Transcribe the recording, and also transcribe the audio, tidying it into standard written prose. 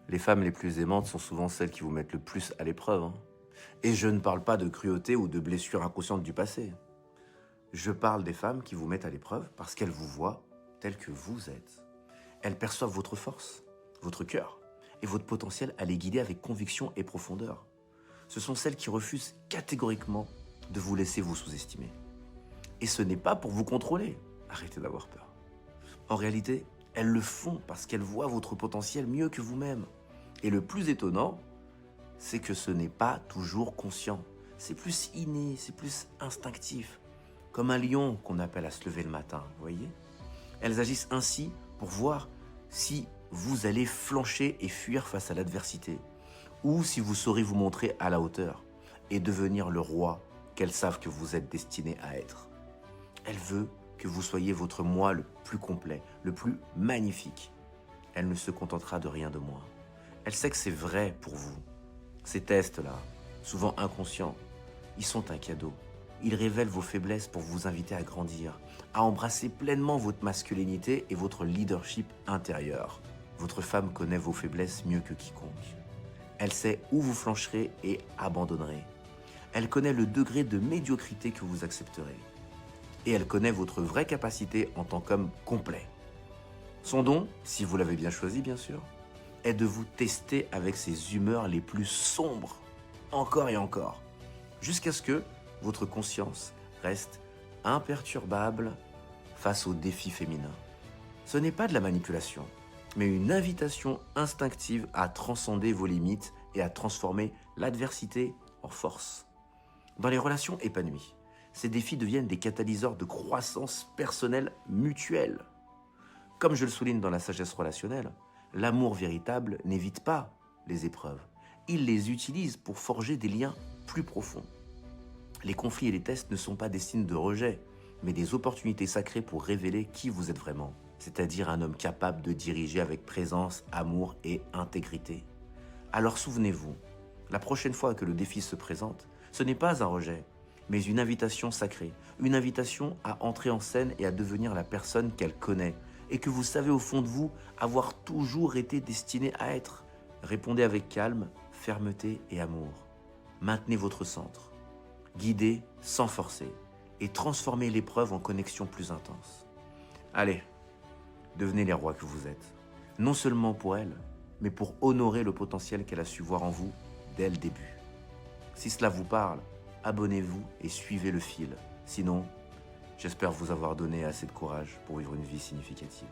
Les femmes les plus aimantes sont souvent celles qui vous mettent le plus à l'épreuve, hein. Et je ne parle pas de cruauté ou de blessures inconscientes du passé. Je parle des femmes qui vous mettent à l'épreuve parce qu'elles vous voient tel que vous êtes. Elles perçoivent votre force, votre cœur et votre potentiel à les guider avec conviction et profondeur. Ce sont celles qui refusent catégoriquement de vous laisser vous sous-estimer. Et ce n'est pas pour vous contrôler. Arrêtez d'avoir peur. En réalité, elles le font parce qu'elles voient votre potentiel mieux que vous-même. Et le plus étonnant, c'est que ce n'est pas toujours conscient. C'est plus inné, c'est plus instinctif. Comme un lion qu'on appelle à se lever le matin, vous voyez? Elles agissent ainsi pour voir si vous allez flancher et fuir face à l'adversité, ou si vous saurez vous montrer à la hauteur et devenir le roi qu'elles savent que vous êtes destiné à être. Elle veut que vous soyez votre moi le plus complet, le plus magnifique. Elle ne se contentera de rien de moins. Elle sait que c'est vrai pour vous. Ces tests-là, souvent inconscients, ils sont un cadeau. Ils révèlent vos faiblesses pour vous inviter à grandir, à embrasser pleinement votre masculinité et votre leadership intérieur. Votre femme connaît vos faiblesses mieux que quiconque. Elle sait où vous flancherez et abandonnerez. Elle connaît le degré de médiocrité que vous accepterez. Et elle connaît votre vraie capacité en tant qu'homme complet. Son don, si vous l'avez bien choisi bien sûr, est de vous tester avec ses humeurs les plus sombres, encore et encore, jusqu'à ce que votre conscience reste imperturbable face aux défis féminins. Ce n'est pas de la manipulation, mais une invitation instinctive à transcender vos limites et à transformer l'adversité en force. Dans les relations épanouies, ces défis deviennent des catalyseurs de croissance personnelle mutuelle. Comme je le souligne dans la sagesse relationnelle, l'amour véritable n'évite pas les épreuves. Il les utilise pour forger des liens plus profonds. Les conflits et les tests ne sont pas des signes de rejet, mais des opportunités sacrées pour révéler qui vous êtes vraiment, c'est-à-dire un homme capable de diriger avec présence, amour et intégrité. Alors souvenez-vous, la prochaine fois que le défi se présente, ce n'est pas un rejet, mais une invitation sacrée, une invitation à entrer en scène et à devenir la personne qu'elle connaît et que vous savez au fond de vous avoir toujours été destiné à être. Répondez avec calme, fermeté et amour. Maintenez votre centre. Guidez sans forcer et transformez l'épreuve en connexion plus intense. Allez, devenez les rois que vous êtes. Non seulement pour elle, mais pour honorer le potentiel qu'elle a su voir en vous dès le début. Si cela vous parle, abonnez-vous et suivez le fil. Sinon, j'espère vous avoir donné assez de courage pour vivre une vie significative.